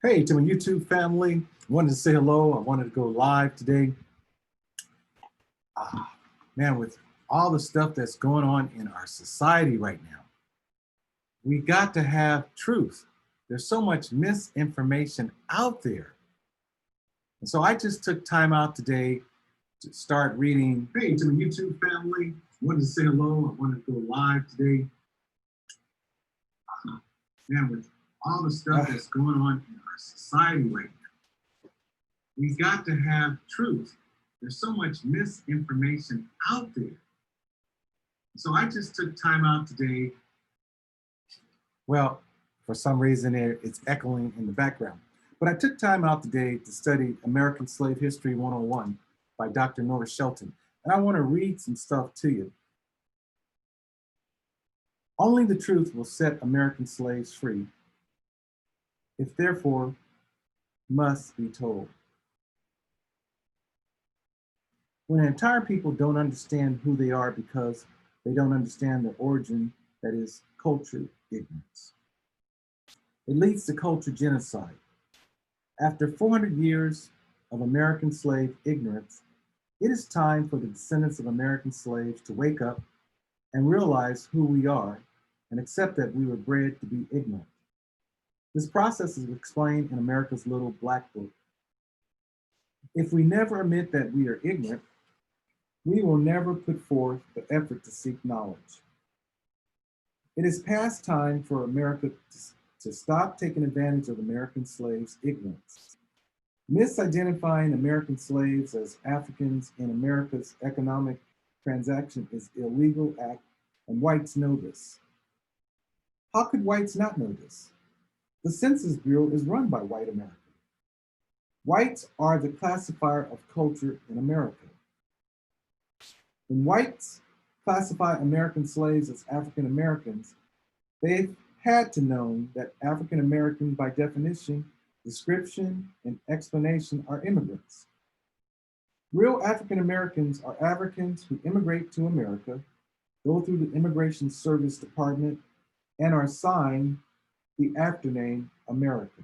Hey, to my YouTube family, I wanted to say hello. I wanted to go live today. Ah, man, with all the stuff that's going on in our society right now, we got to have truth. There's so much misinformation out there. And so I just took time out today to start reading. Hey, to my YouTube family, I wanted to say hello. I wanted to go live today. Man, with all the stuff that's going on in our society right now, we got to have truth. There's so much misinformation out there. So I just took time out today. Well, for some reason it's echoing in the background. But I took time out today to study American Slave History 101 by Dr. Norris Shelton. And I want to read some stuff to you. Only the truth will set American slaves free. If therefore must be told. When an entire people don't understand who they are because they don't understand their origin, that is culture ignorance. It leads to culture genocide. After 400 years of American slave ignorance, it is time for the descendants of American slaves to wake up and realize who we are and accept that we were bred to be ignorant. This process is explained in America's Little Black Book. If we never admit that we are ignorant, we will never put forth the effort to seek knowledge. It is past time for America to stop taking advantage of American slaves' ignorance. Misidentifying American slaves as Africans in America's economic transaction is an illegal act, and whites know this. How could whites not know this? The Census Bureau is run by white America. Whites are the classifier of culture in America. When whites classify American slaves as African Americans, they've had to know that African American, by definition, description, and explanation, are immigrants. Real African Americans are Africans who immigrate to America, go through the Immigration Service Department, and are assigned the aftername America.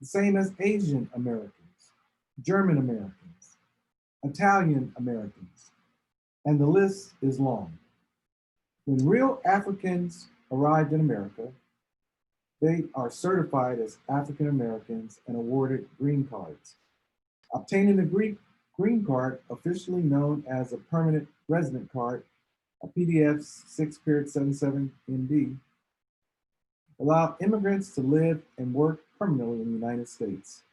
The same as Asian Americans, German Americans, Italian Americans, and the list is long. When real Africans arrived in America, they are certified as African Americans and awarded green cards. Obtaining a green card, officially known as a permanent resident card, a PDF 6.77 MD, allow immigrants to live and work permanently in the United States.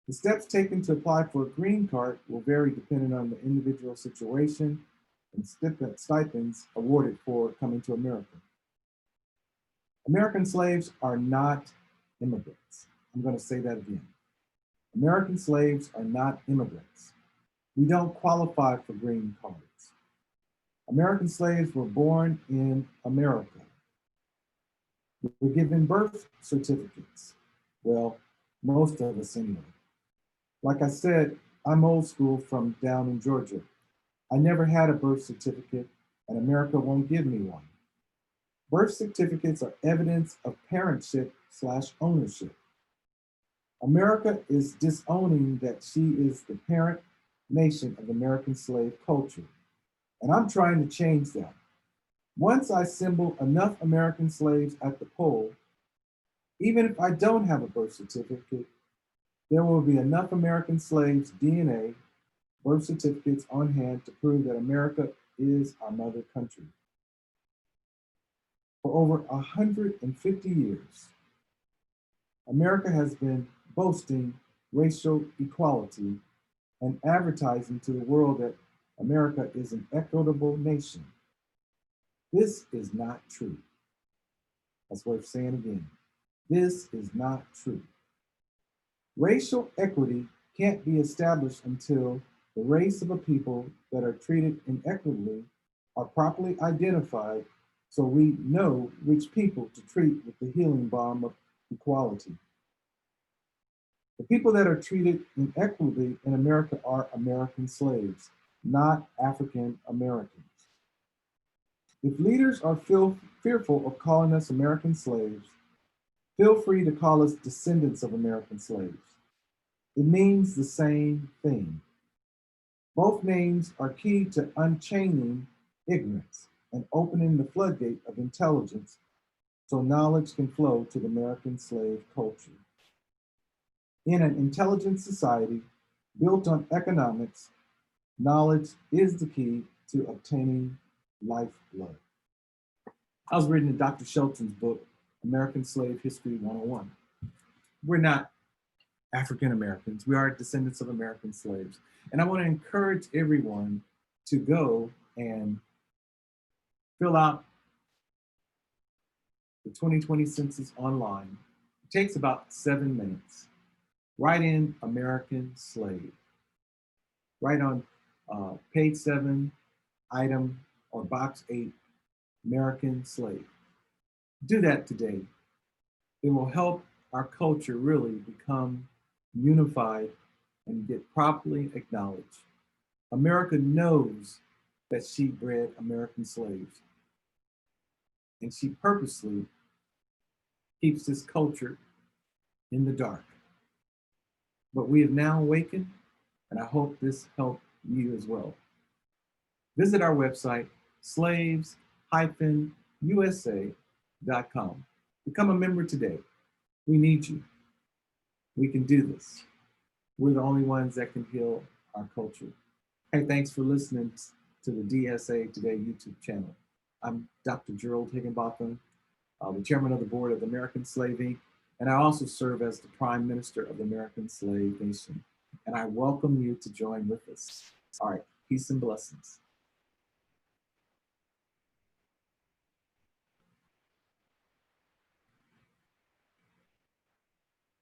The steps taken to apply for a green card will vary depending on the individual situation and stipends awarded for coming to America. American slaves are not immigrants. I'm going to say that again. American slaves are not immigrants. We don't qualify for green cards. American slaves were born in America. We're given birth certificates. Well, most of us anyway. Like I said, I'm old school from down in Georgia. I never had a birth certificate, and America won't give me one. Birth certificates are evidence of parentship/ownership. America is disowning that she is the parent nation of American slave culture, and I'm trying to change that. Once I assemble enough American slaves at the poll, even if I don't have a birth certificate, there will be enough American slaves' DNA, birth certificates on hand to prove that America is our mother country. For over 150 years, America has been boasting racial equality and advertising to the world that America is an equitable nation. This is not true. That's worth saying again. This is not true. Racial equity can't be established until the race of a people that are treated inequitably are properly identified so we know which people to treat with the healing balm of equality. The people that are treated inequitably in America are American slaves, not African Americans. If leaders are fearful of calling us American slaves, Feel free to call us descendants of American slaves. It means the same thing. Both names are key to unchaining ignorance and opening the floodgate of intelligence so knowledge can flow to the American slave culture. In an intelligent society built on economics, knowledge is the key to obtaining lifeblood. I was reading Dr. Shelton's book, American Slave History 101. We're not African Americans, we are descendants of American slaves. And I want to encourage everyone to go and fill out the 2020 census online. It takes about 7 minutes. Write in American slave. Write on page 7, item or box 8, American slave. Do that today. It will help our culture really become unified and get properly acknowledged. America knows that she bred American slaves, and she purposely keeps this culture in the dark. But we have now awakened, and I hope this helped you as well. Visit our website, slaves-usa.com. Become a member today. We need you. We can do this. We're the only ones that can heal our culture. Hey, thanks for listening to the DSA Today YouTube channel. I'm Dr. Gerald Higginbotham, the chairman of the board of the American Slave Inc., and I also serve as the Prime Minister of the American Slave Nation. And I welcome you to join with us. All right, peace and blessings.